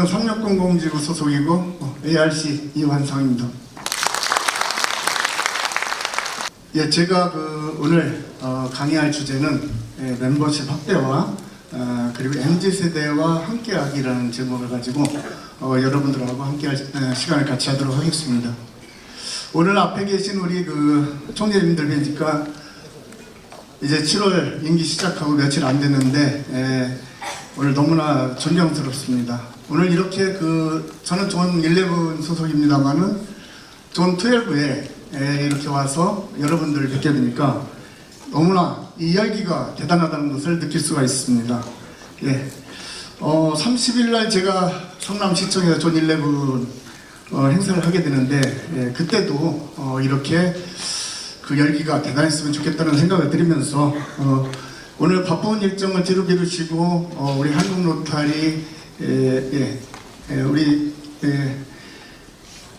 저는 상록공공지구 소속이고 ARC 이완상입니다. 예, 제가 오늘 강의할 주제는 멤버십 확대와 그리고 MZ세대와 함께하기라는 제목을 가지고 여러분들하고 함께할 시간을 같이 하도록 하겠습니다. 오늘 앞에 계신 우리 총재님들 뵈니까 이제 7월 임기 시작하고 며칠 안 됐는데 오늘 너무나 존경스럽습니다. 오늘 이렇게 저는 존 11 소속입니다만은 존 12에 이렇게 와서 여러분들을 뵙게 되니까 너무나 이 열기가 대단하다는 것을 느낄 수가 있습니다. 예. 30일 날 제가 성남시청에서 존 11 행사를 하게 되는데 그때도 이렇게 그 열기가 대단했으면 좋겠다는 생각을 드리면서 오늘 바쁜 일정을 뒤로 미루시고 우리 한국 로타리 우리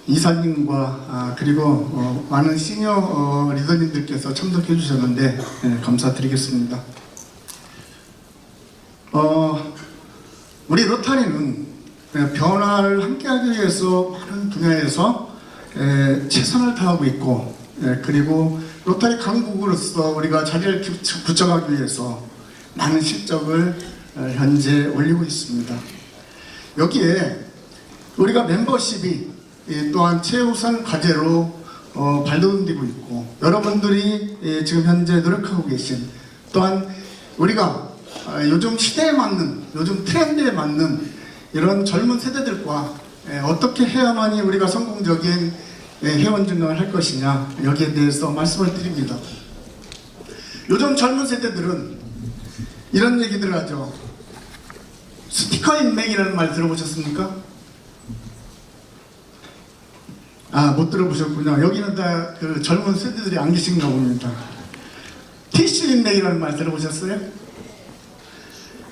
이사님과 그리고 많은 시니어 리더님들께서 참석해 주셨는데 감사드리겠습니다. 우리 로타리는 변화를 함께하기 위해서 많은 분야에서 최선을 다하고 있고 그리고 로타리 강국으로서 우리가 자리를 굳혀가기 위해서 많은 실적을 현재 올리고 있습니다. 여기에 우리가 멤버십이 또한 최우선 과제로 발돋움되고 있고 여러분들이 지금 현재 노력하고 계신 또한 우리가 요즘 시대에 맞는 요즘 트렌드에 맞는 이런 젊은 세대들과 어떻게 해야만이 우리가 성공적인 회원 증강을 할 것이냐 여기에 대해서 말씀을 드립니다. 요즘 젊은 세대들은 이런 얘기들을 하죠. 스티커 인맥이라는 말 들어보셨습니까? 못 들어보셨군요. 여기는 다 젊은 세대들이 안 계신가 봅니다. 티슈 인맥이라는 말 들어보셨어요?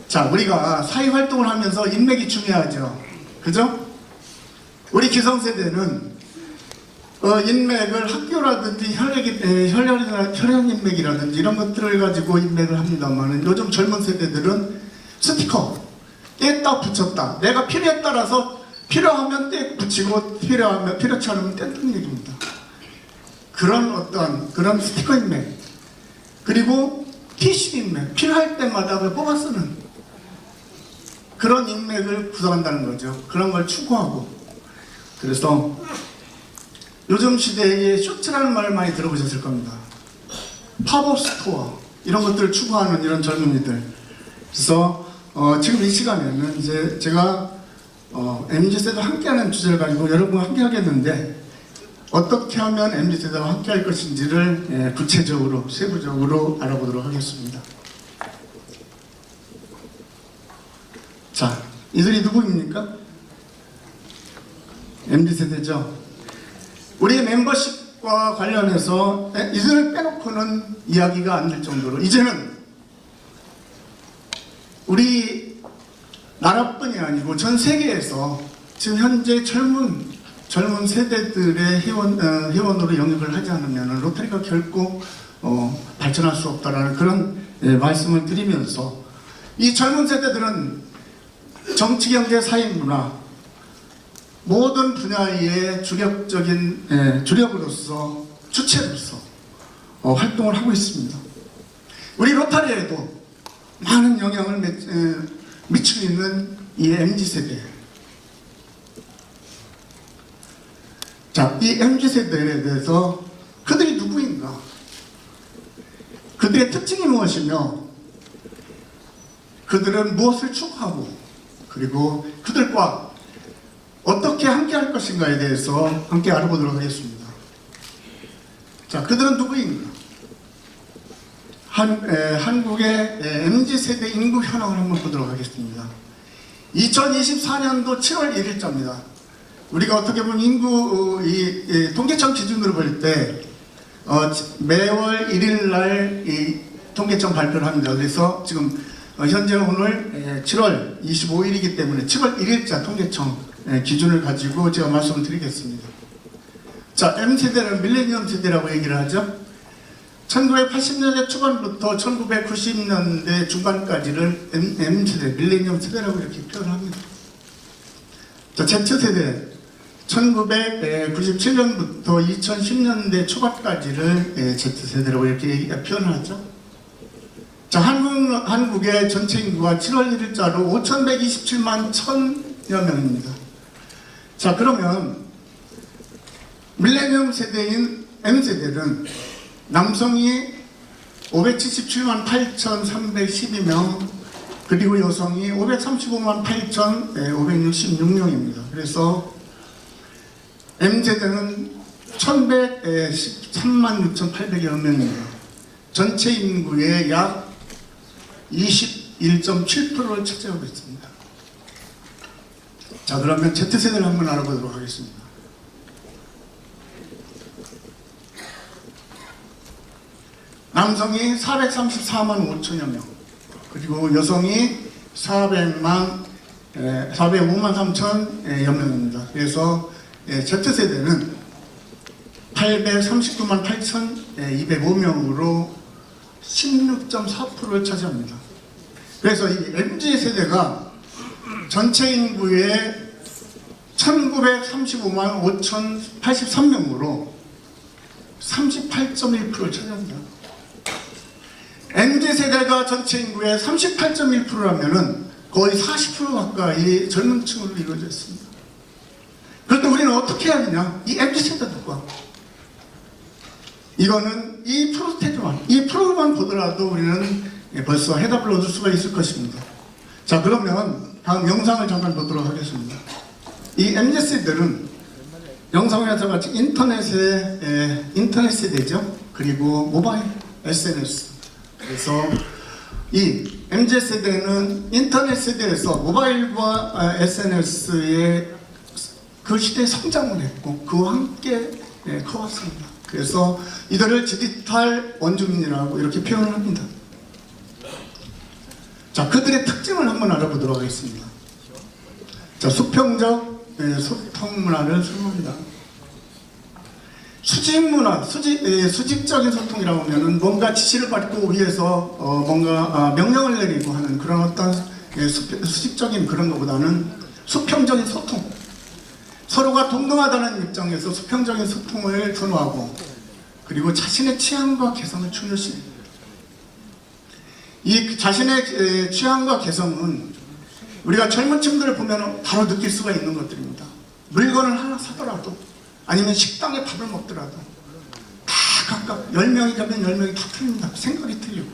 자, 우리가 사회활동을 하면서 인맥이 중요하죠. 그죠? 우리 기성세대는 인맥을 학교라든지 혈연 인맥이라든지 이런 것들을 가지고 인맥을 합니다만 요즘 젊은 세대들은 스티커 뗐다 붙였다 내가 필요에 따라서 필요하면 떼 붙이고 필요하면 필요치 않으면 떼는 얘기입니다. 그런 스티커 인맥 그리고 티슈 인맥 필요할 때마다 뽑아 쓰는 그런 인맥을 구성한다는 거죠. 그런 걸 추구하고 그래서 요즘 시대에 쇼츠라는 말을 많이 들어보셨을 겁니다. 팝업 스토어 이런 것들을 추구하는 이런 젊은이들. 그래서 지금 이 시간에는 이제 제가 MZ세대와 함께하는 주제를 가지고 여러분과 함께 하겠는데 어떻게 하면 MZ세대와 함께할 것인지를 구체적으로 세부적으로 알아보도록 하겠습니다. 자, 이들이 누구입니까? MZ세대죠. 우리의 멤버십과 관련해서 이들을 빼놓고는 이야기가 안 될 정도로 이제는 우리 나라뿐이 아니고 전 세계에서 지금 현재 젊은 세대들의 회원으로 영입을 하지 않으면 로타리가 결코 발전할 수 없다라는 그런 말씀을 드리면서 이 젊은 세대들은 정치, 경제, 사회, 문화 모든 분야의 주력으로서 주체로서 활동을 하고 있습니다. 우리 로타리에도 많은 영향을 미치고 있는 이 MZ세대. 자, 이 MZ세대에 대해서 그들이 누구인가? 그들의 특징이 무엇이며 그들은 무엇을 추구하고 그리고 그들과 어떻게 함께 할 것인가에 대해서 함께 알아보도록 하겠습니다. 자, 그들은 누구인가? 한국의 MZ세대 인구 현황을 한번 보도록 하겠습니다. 2024년도 7월 1일자입니다. 우리가 어떻게 보면 인구 통계청 기준으로 볼 때 매월 1일 날 이 통계청 발표를 합니다. 그래서 지금 현재 오늘 7월 25일이기 때문에 7월 1일자 통계청 기준을 가지고 제가 말씀을 드리겠습니다. 자, M세대는 밀레니엄 세대라고 얘기를 하죠. 1980년대 초반부터 1990년대 중반까지를 M세대, 밀레니엄 세대라고 이렇게 표현합니다. 자, Z세대 1997년부터 2010년대 초반까지를 Z세대라고 이렇게 표현하죠. 자, 한국의 전체 인구가 7월 1일자로 5,127만 1,000여 명입니다. 자, 그러면 밀레니엄 세대인 M세대는 남성이 577만 8,312명, 그리고 여성이 535만 8,566명입니다. 그래서 M세대는 1,113만 6,800여 명입니다. 전체 인구의 약 21.7%를 차지하고 있습니다. 자, 그러면 Z세대를 한번 알아보도록 하겠습니다. 남성이 434만 5천여 명, 그리고 여성이 405만 3천여 명입니다. 그래서 Z세대는 839만 8,205명으로 16.4%를 차지합니다. 그래서 이 MZ세대가 전체 인구의 1935만 5,083명으로 38.1%를 차지합니다. MZ세대가 전체 인구의 38.1%라면 거의 40% 가까이 젊은 층으로 이루어져 있습니다. 그런데 우리는 어떻게 해야 되냐? 이 MZ세대들과 이거는 이 프로만 보더라도 우리는 벌써 해답을 얻을 수가 있을 것입니다. 자, 그러면 다음 영상을 잠깐 보도록 하겠습니다. 이 MZ세대들은 영상에서 같이 인터넷 세대죠. 그리고 모바일 SNS. 그래서 이 MZ세대는 인터넷 세대에서 모바일과 SNS의 그 시대에 성장을 했고 그와 함께 커왔습니다. 그래서 이들을 디지털 원주민이라고 이렇게 표현을 합니다. 자, 그들의 특징을 한번 알아보도록 하겠습니다. 자, 수평적 소통 문화를 선호합니다. 수직 문화, 수직적인 소통이라고 하면은 뭔가 지시를 받고 위에서 뭔가 명령을 내리고 하는 그런 어떤 수직적인 그런 것보다는 수평적인 소통. 서로가 동등하다는 입장에서 수평적인 소통을 선호하고 그리고 자신의 취향과 개성을 중요시합니다. 이 자신의 취향과 개성은 우리가 젊은 층들을 보면 바로 느낄 수가 있는 것들입니다. 물건을 하나 사더라도 아니면 식당에 밥을 먹더라도 다 각각 10명이 가면 10명이 다 틀립니다. 생각이 틀리고.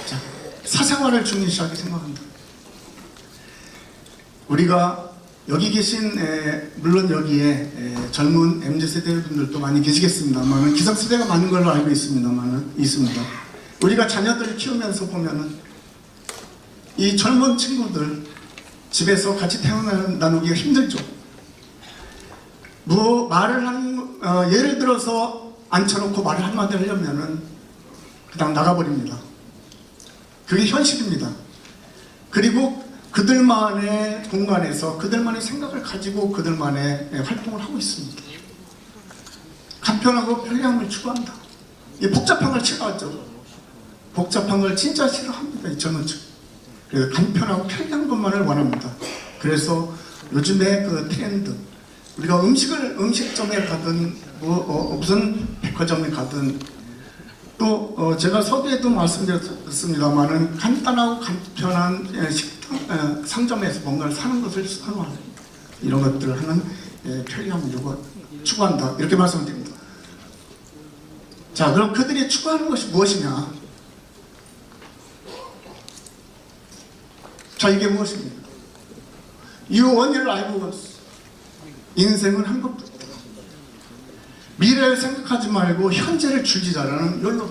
자, 사생활을 중요시하게 생각합니다. 우리가 여기 계신 물론 여기에 젊은 MZ세대 분들도 많이 계시겠습니다만 기성세대가 많은 걸로 알고 있습니다. 우리가 자녀들을 키우면서 보면은 이 젊은 친구들 집에서 같이 대화 나누기가 힘들죠. 뭐 말을 예를 들어서 앉혀놓고 말을 한마디 하려면은 그냥 나가버립니다. 그게 현실입니다. 그리고 그들만의 공간에서 그들만의 생각을 가지고 그들만의 활동을 하고 있습니다. 간편하고 편리함을 추구한다. 이 복잡한 걸 싫어하죠. 복잡한 걸 진짜 싫어합니다. 이 젊은 층. 그래서 간편하고 편리한 것만을 원합니다. 그래서 요즘에 그 트렌드, 우리가 음식점에 가든 무슨 백화점에 가든 또 제가 서두에도 말씀드렸습니다만은 간단하고 간편한 상점에서 뭔가를 사는 것을 선호하는 이런 것들을 하는 편리함을 추구한다 이렇게 말씀드립니다. 자, 그럼 그들이 추구하는 것이 무엇이냐? 자, 이게 무엇입니까? You want your life was. 인생은 한 것뿐이다. 미래를 생각하지 말고 현재를 즐기자라는 열로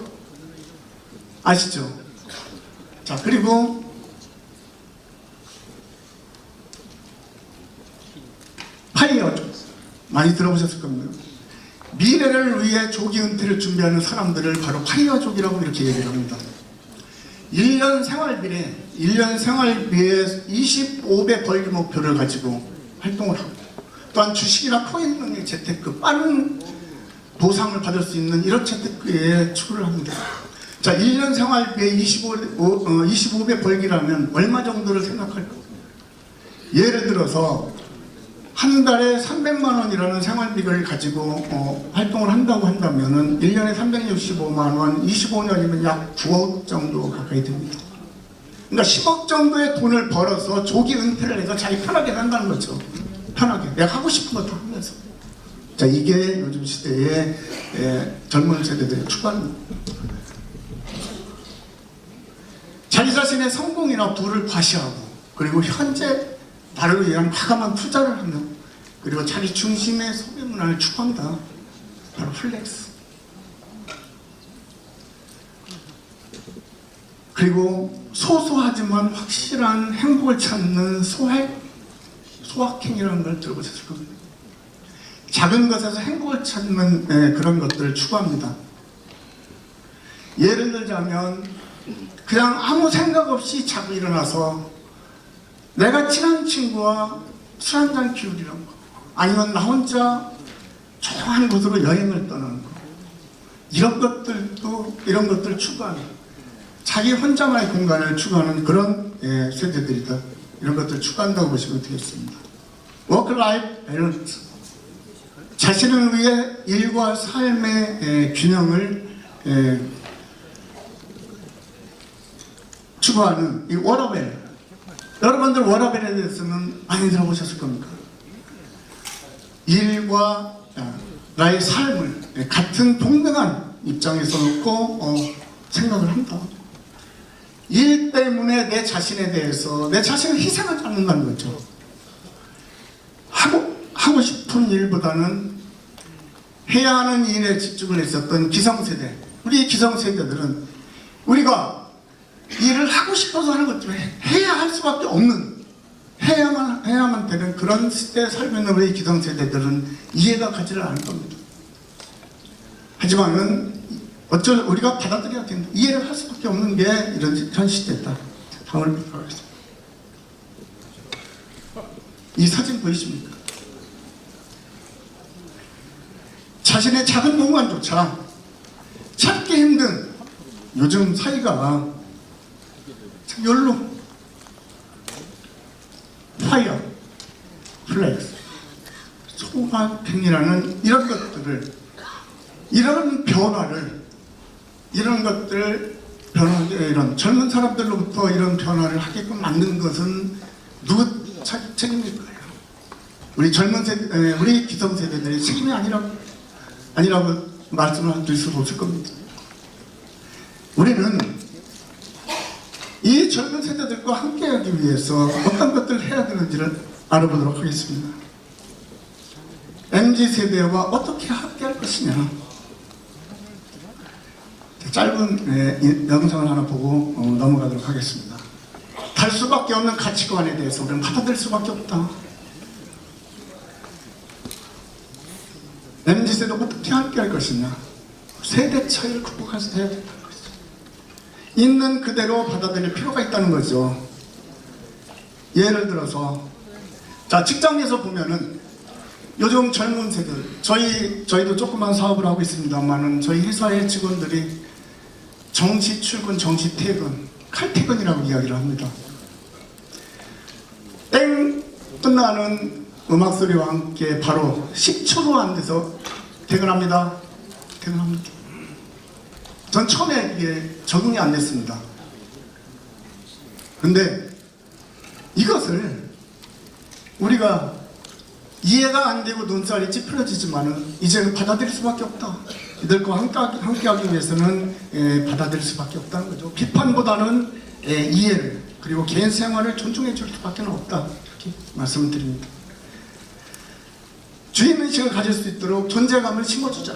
아시죠? 자, 그리고 파이어족 많이 들어보셨을 겁니다. 미래를 위해 조기 은퇴를 준비하는 사람들을 바로 파이어족이라고 이렇게 얘기를 합니다. 1년 생활비에 25배 벌기 목표를 가지고 활동을 하고 또한 주식이나 코인 등의 재테크, 빠른 보상을 받을 수 있는 이런 재테크에 추구를 합니다. 자, 1년 생활비에 25배 벌기라면 얼마 정도를 생각할까요? 예를 들어서 한 달에 300만 원이라는 생활비를 가지고 활동을 한다고 한다면은 1년에 365만 원, 25년이면 약 9억 정도 가까이 됩니다. 그러니까 10억 정도의 돈을 벌어서 조기 은퇴를 해서 자기 편하게 산다는 거죠. 편하게. 내가 하고 싶은 거 다 하면서. 자, 이게 요즘 시대의 젊은 세대들의 추구합니다. 자기 자신의 성공이나 부를 과시하고, 그리고 현재 나를 위한 과감한 투자를 하며, 그리고 자기 중심의 소비 문화를 추구한다. 바로 플렉스. 그리고 소소하지만 확실한 행복을 찾는 소확행이라는 걸 들어보셨을 겁니다. 작은 것에서 행복을 찾는 그런 것들을 추구합니다. 예를 들자면 그냥 아무 생각 없이 자고 일어나서 내가 친한 친구와 술 한잔 기울이는 거, 아니면 나 혼자 조용한 곳으로 여행을 떠나는 거, 이런 것들 추구합니다. 자기 혼자만의 공간을 추구하는 그런 세대들이다. 이런 것들 추구한다고 보시면 되겠습니다. 워크-라이프 밸런스, 자신을 위해 일과 삶의 균형을 추구하는 이 워라밸. 여러분들 워라밸에 대해서는 많이 들어보셨을 겁니다. 일과 나의 삶을 같은 동등한 입장에서 놓고 생각을 한다. 일 때문에 내 자신에 대해서 내 자신을 희생하지 않는다는 거죠. 하고 싶은 일보다는 해야 하는 일에 집중을 했었던 기성세대, 우리 기성세대들은 우리가 일을 하고 싶어서 하는 것들을 해야 할 수밖에 없는, 해야만 되는 그런 시대에 살고 있는 우리 기성세대들은 이해가 가지를 않을 겁니다. 하지만은 우리가 받아들여야 된다. 이해를 할 수밖에 없는 게 이런 시대다. 다음을 보겠습니다. 이 사진 보이십니까? 자신의 작은 공간조차 찾기 힘든 요즘 사이가 열로 파이어, 플렉스, 소확행이라는 이런 것들을, 이런 변화를, 이런 젊은 사람들로부터 이런 변화를 하게끔 만든 것은 누구 책임일 거예요? 우리 젊은 세대, 우리 기성세대들의 책임이 아니라고 말씀을 드릴 수 없을 겁니다. 우리는 이 젊은 세대들과 함께하기 위해서 어떤 것들을 해야 되는지를 알아보도록 하겠습니다. MZ세대와 어떻게 함께할 것이냐. 짧은 영상을 하나 보고 넘어가도록 하겠습니다. 달 수밖에 없는 가치관에 대해서 우리는 받아들일 수밖에 없다. MZ세대가 어떻게 함께할 것이냐. 세대 차이를 극복해서 해야 된다는 거죠. 있는 그대로 받아들일 필요가 있다는 거죠. 예를 들어서 직장에서 보면은 요즘 젊은 세대들, 저희도 조그만 사업을 하고 있습니다만은 저희 회사의 직원들이 정시 출근, 정시 퇴근, 칼퇴근이라고 이야기를 합니다. 땡 끝나는 음악 소리와 함께 바로 10초도 안 돼서 퇴근합니다. 전 처음에 이게 적응이 안 됐습니다. 근데 이것을 우리가 이해가 안 되고 눈살이 찌푸려지지만은 이제는 받아들일 수밖에 없다. 이들과 함께하기 위해서는 받아들일 수밖에 없다는 거죠. 비판보다는 이해를, 그리고 개인 생활을 존중해 줄 수밖에 없다. 이렇게 말씀을 드립니다. 주인의식을 가질 수 있도록 존재감을 심어주자.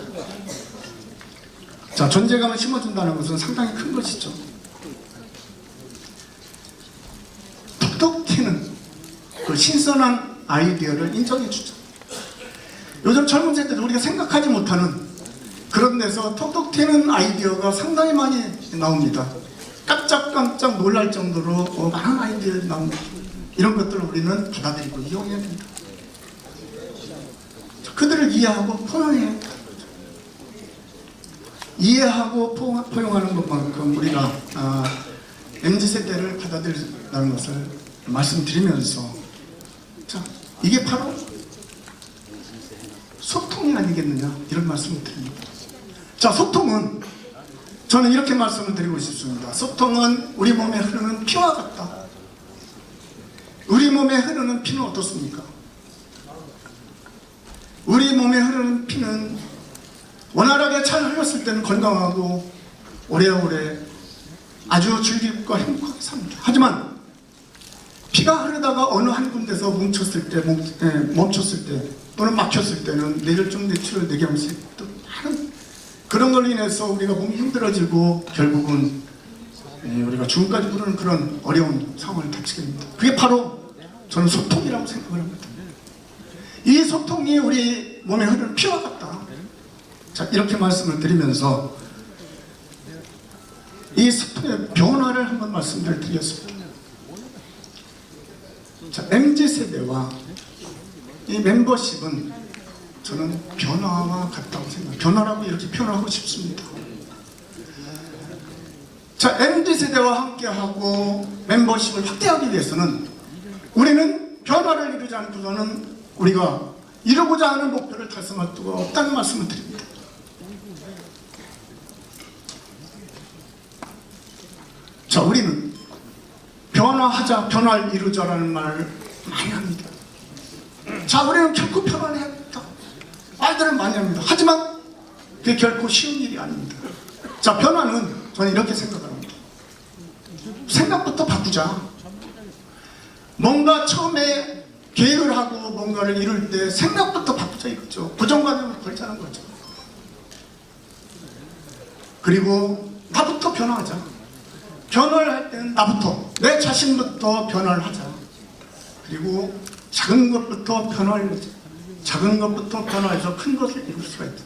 존재감을 심어준다는 것은 상당히 큰 것이죠. 톡톡 튀는 그 신선한 아이디어를 인정해주자. 요즘 젊은 세대들 우리가 생각하지 못하는 그런 데서 톡톡 튀는 아이디어가 상당히 많이 나옵니다. 깜짝깜짝 놀랄 정도로 많은 아이디어가 나옵니다. 이런 것들을 우리는 받아들이고 이용해야 된다. 그들을 이해하고 포용해야 된다. 이해하고 포용하는 것만큼 우리가 MZ세대를 받아들인다는 것을 말씀드리면서, 이게 바로 소통이 아니겠느냐, 이런 말씀을 드립니다. 자, 소통은 저는 이렇게 말씀을 드리고 싶습니다. 소통은 우리 몸에 흐르는 피와 같다. 우리 몸에 흐르는 피는 어떻습니까? 우리 몸에 흐르는 피는 원활하게 잘 흘렀을 때는 건강하고 오래오래 아주 즐겁고 행복하게 삽니다. 하지만 피가 흐르다가 어느 한 군데서 멈췄을 때 또는 막혔을 때는 뇌혈중, 뇌출혈, 뇌경색 또 많은 그런 걸로 인해서 우리가 몸이 힘들어지고 결국은 우리가 죽음까지 부르는 그런 어려운 상황을 닥치게 됩니다. 그게 바로 저는 소통이라고 생각을 합니다. 이 소통이 우리 몸에 흐르는 피와 같다. 자, 이렇게 말씀을 드리면서 이 소통의 변화를 한번 말씀을 드렸습니다. 자, MZ세대와 이 멤버십은 저는 변화와 같다고 생각합니다. 변화라고 이렇게 표현하고 싶습니다. 자, MZ세대와 함께하고 멤버십을 확대하기 위해서는 우리는 변화를 이루지 않고서는 우리가 이루고자 하는 목표를 달성할 수가 없다는 말씀을 드립니다. 자, 우리는 변화하자, 변화를 이루자라는 말을 많이 합니다. 자, 우리는 결코 변화를 해야겠다. 말들을 많이 합니다. 하지만 그게 결코 쉬운 일이 아닙니다. 자, 변화는 저는 이렇게 생각합니다. 생각부터 바꾸자. 뭔가 처음에 계획을 하고 뭔가를 이룰 때 생각부터 바꾸자 이거죠. 고정관념을 걸자는 거죠. 그리고 나부터 변화하자. 변화를 할 때는 나부터, 내 자신부터 변화를 하자. 그리고 작은 것부터 변화를 하자. 작은 것부터 변화해서 큰 것을 이룰 수가 있다.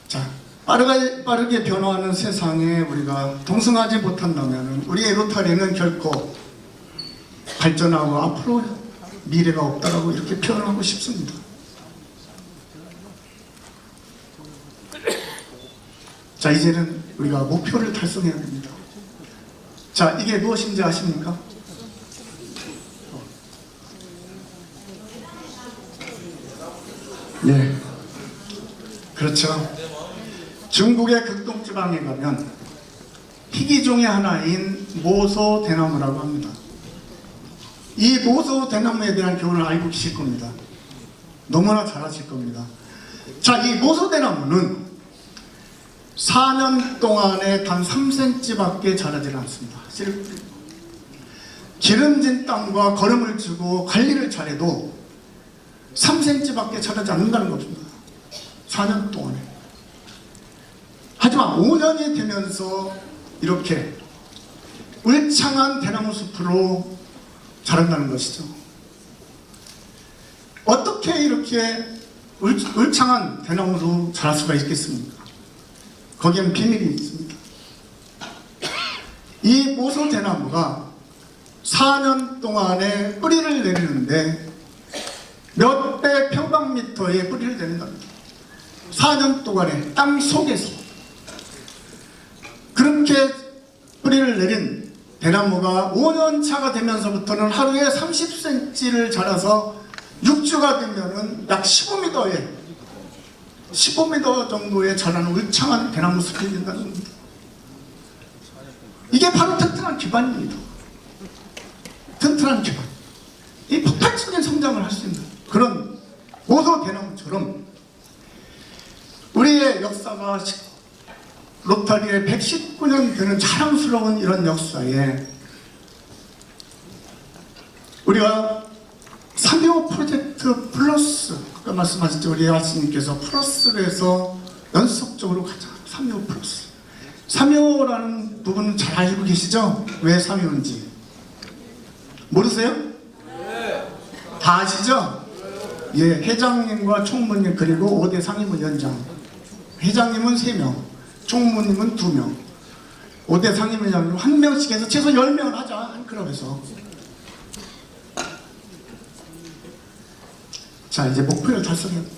자, 빠르게 변화하는 세상에 우리가 동승하지 못한다면 우리의 로타리는 결코 발전하고 앞으로 미래가 없다라고 이렇게 표현하고 싶습니다. 자, 이제는 우리가 목표를 달성해야 됩니다. 자, 이게 무엇인지 아십니까? 네, 그렇죠. 중국의 극동지방에 가면 희귀종의 하나인 모소 대나무라고 합니다. 이 모소 대나무에 대한 교훈을 알고 계실 겁니다. 너무나 잘 아실 겁니다. 자, 이 모소 대나무는 4년 동안에 단 3cm밖에 자라지 않습니다. 기름진 땅과 거름을 주고 관리를 잘해도 3cm밖에 자라지 않는다는 겁니다. 4년 동안에. 하지만 5년이 되면서 이렇게 울창한 대나무 숲으로 자란다는 것이죠. 어떻게 이렇게 울창한 대나무로 자랄 수가 있겠습니까? 거기에는 비밀이 있습니다. 이 모소 대나무가 4년 동안에 뿌리를 내리는데 몇백 평방미터의 뿌리를 내린답니다. 4년 동안에 땅 속에서 그렇게 뿌리를 내린 대나무가 5년 차가 되면서부터는 하루에 30cm를 자라서 6주가 되면은 약 15m 정도의 자라는 울창한 대나무 숲이 된다는 겁니다. 이게 바로 튼튼한 기반입니다. 튼튼한 기반. 이 폭발적인 성장을 할 수 있는 그런 모소 대나무처럼 우리의 역사가 로타리의 119년 되는 자랑스러운 이런 역사에 우리가 3.25 프로젝트 플러스, 아까 말씀하셨죠. 우리 아씨님께서 플러스를 해서 연속적으로 가자. 3.25 플러스. 3.25라는 부분은 잘 알고 계시죠? 왜 3.25인지 모르세요? 다 아시죠? 예, 회장님과 총무님 그리고 5대 상임위원장. 회장님은 3명, 총무님은 2명, 5대 상임위원장님 1명씩 해서 최소 10명을 하자. 한 클럽에서. 자, 이제 목표를 달성해야 합니다.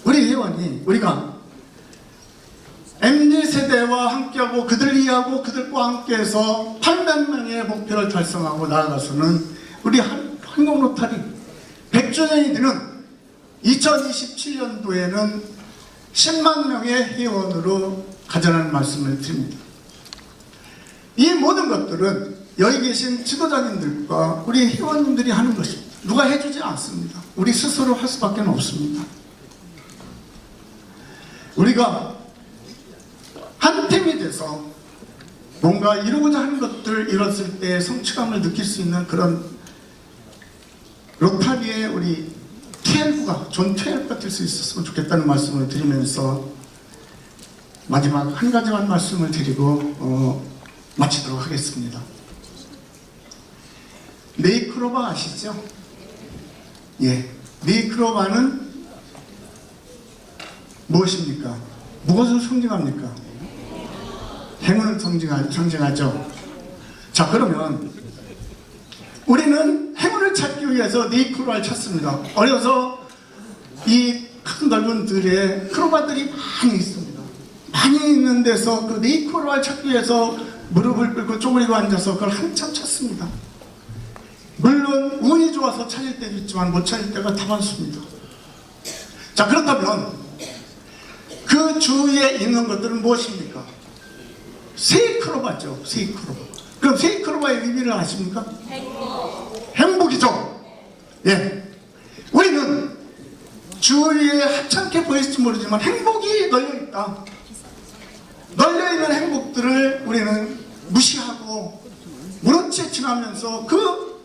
우리 회원이 우리가 MZ세대와 함께하고 그들 이해하고 그들과 함께해서 800 명의 목표를 달성하고 나아가서는 우리 한국로타리 100주년이 되는 2027년도에는 10만 명의 회원으로 가자는 말씀을 드립니다. 이 모든 것들은 여기 계신 지도자님들과 우리 회원님들이 하는 것입니다. 누가 해주지 않습니다. 우리 스스로 할 수밖에 없습니다. 우리가 한 팀이 돼서 뭔가 이루고자 하는 것들을 이뤘을 때 성취감을 느낄 수 있는 그런 로타리의 우리 12가 존 12가 될 수 있었으면 좋겠다는 말씀을 드리면서 마지막 한 가지만 말씀을 드리고 마치도록 하겠습니다. 네이크로바 아시죠? 예, 네이크로바는 무엇입니까? 무엇을 상징합니까? 행운을 상징하죠. 자, 그러면 우리는 행운을 찾기 위해서 네이크로바를 찾습니다. 어려서 이 큰 넓은 들에 크로바들이 많이 있습니다. 많이 있는 데서 그 네이크로바를 찾기 위해서 무릎을 꿇고 쪼그리고 앉아서 그걸 한참 찾습니다. 물론 운이 좋아서 찾을 때도 있지만 못 찾을 때가 다반수입니다. 자, 그렇다면 그 주위에 있는 것들은 무엇입니까? 세이크로바죠. 세이크로바. 그럼 세이크로바의 의미를 아십니까? 행복이죠. 예. 우리는 주위에 하찮게 보일지 모르지만 행복이 널려있다. 널려있는 행복들을 우리는 무시하고 무너치 지나면서 그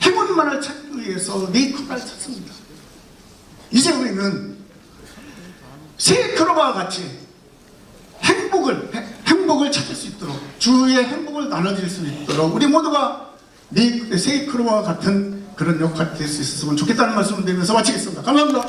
행운만을 찾기 위해서 네이크로바를 찾습니다. 이제 우리는 세이크로바와 같이 행복을 찾을 수 있도록, 주위의 행복을 나눠질 수 있도록 우리 모두가 세이크로바와 같은 그런 역할이 될 수 있었으면 좋겠다는 말씀을 드리면서 마치겠습니다. 감사합니다.